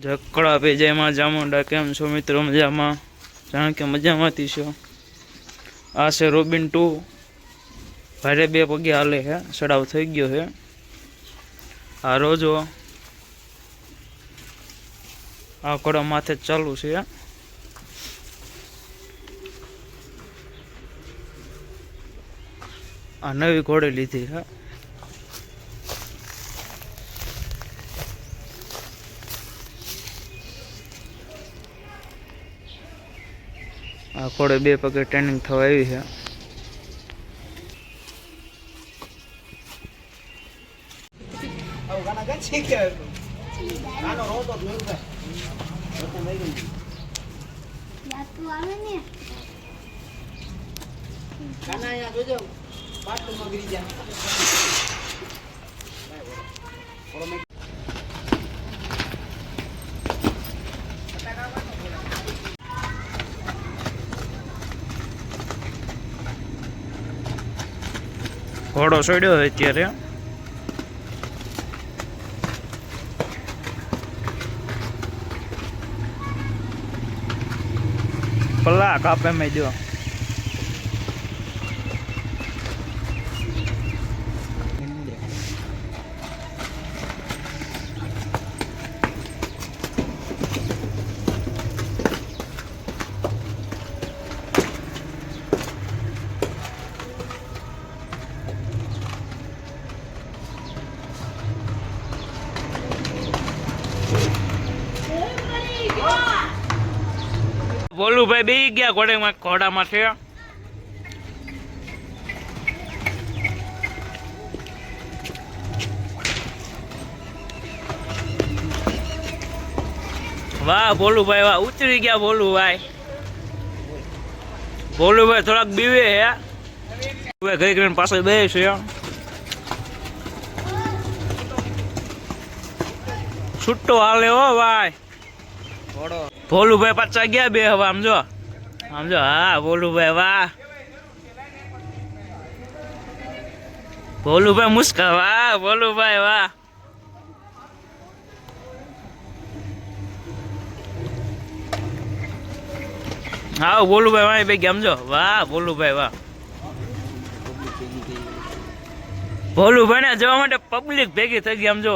જકડા પેજામાં જામુંડા કેમ છો મિત્રો? મજામાં? જાણ કે મજામાંથી છો? આ છે રોબિન 2 ભારે 2 પગે હાલે છે, ચડાવ થઈ ગયો છે. આ રોજો આ ઘોડા માથે ચાલુ છે. આ નવી ઘોડે લીધી છે. આ ઘોડે 2 પગે ટ્રેનિંગ થવા આવી છે. ઘોડો છોડ્યો હોય અત્યારે. પલા કાપે મેં જો બોલું ભાઈ બે ગયા ઘોડામાં છે. વાહ બોલું ભાઈ વાહ, ઉતરી ગયા બોલું ભાઈ. બોલું ભાઈ થોડાક બીવે હે, ઘડી કરીને પાછળ બે છે. છૂટો હાલે હો ભાઈ. ભોલુભાઈ પાછા ગયા બે હવે આમજો આમજો. હા ભોલુભાઈ વાહ, ભોલુભાઈ મુસ્કા વાહ, ભોલુભાઈ વાહ. હા ભોલુભાઈ વાહ બે ગયા આમજો. વાહ ભોલુભાઈ વાહ. ભોલુભાઈ ને જવા માટે પબ્લિક ભેગી થઈ ગઈ આમજો.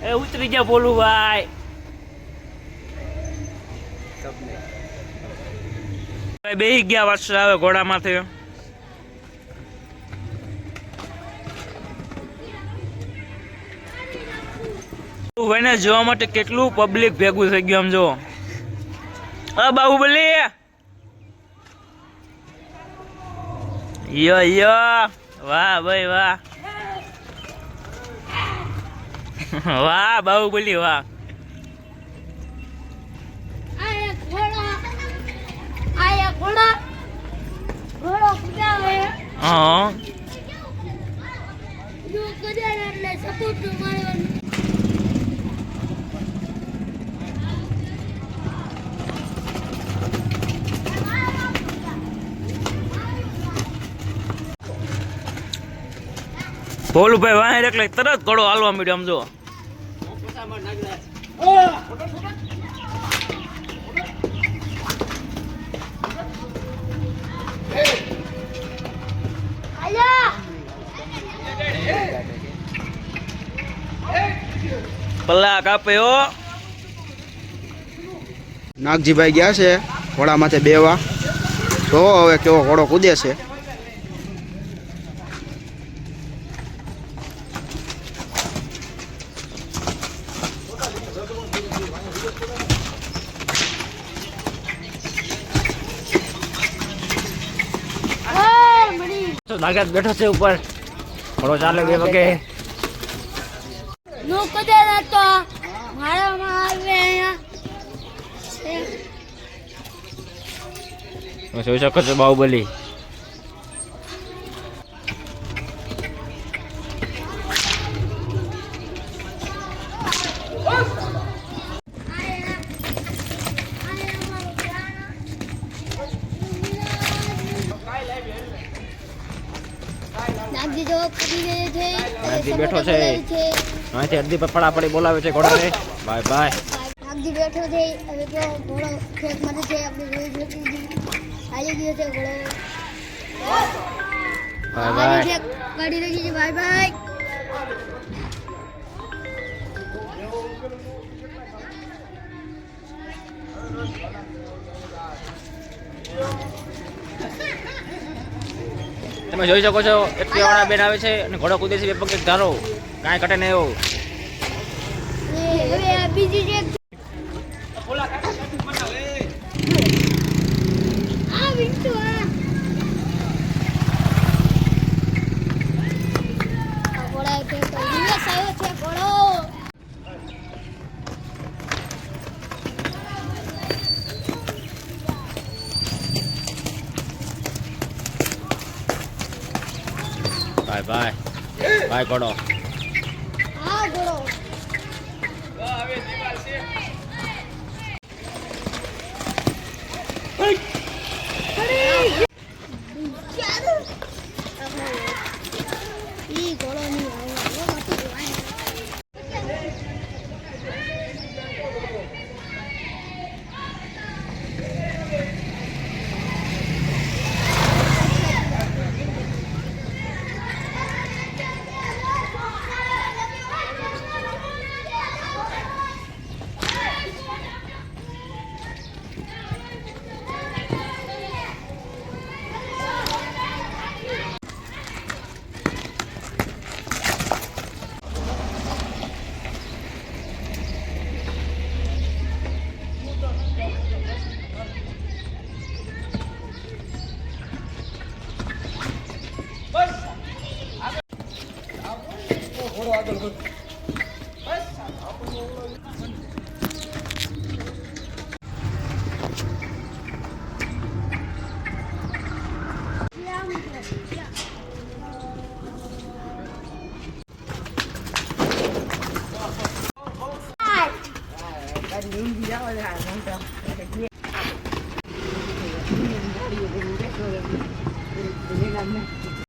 એ ઉતરી ગયા બોલું ભાઈ. બેહી ગયા પાછળ આવે ઘોડામાંથી. ભાઈ ને જોવા માટે કેટલું પબ્લિક ભેગું થઈ ગયું આમ જો. બાહુબલી યો વાહ ભાઈ વાહ. વાહ બાહુબલી વાહ. હા ભોલુભાઈ વાહ એટલે તરત ઘોડો હાલવા મળ્યો આમ જો. પલ્લા કાપ્યો. નાગજીભાઈ ગયા છે ઘોડા માથે બેવા. તો હવે કેવો ઘોડો કૂદે છે. નાગરાજ બેઠો છે ઉપર, ઘોડો ચાલે 2 પગે. નો કદે તો મારામાં આવે અહીંયા જોઈ શકો છો બાહુબલી. નાગજી જો નાગજી બેઠો છે. અહીંથી અડધી પર પડાપડી બોલાવે છે ઘોડાને. Bye bye. નાગજી બેઠો છે હવે તો ઘોડો ખેત માટે છે આપણે જોઈ હાલી ગયો છે ઘોડો બાય બાય. ગાડી લઈ ગઈ બાય બાય. તમે જોઈ શકો છો એકટીવાળા બેન આવે છે અને ઘોડો કૂદે છે બે પગે ધારો કાંઈ કટે નહીં એવું. હવે આ બીજી છે આ વિંટુ આ ઘોડા કે દિવસ આવ્યો છે ઘોડો બાય બાય. બાય ઘોડો. આ ઘોડો ઈ ઘોડો નહીં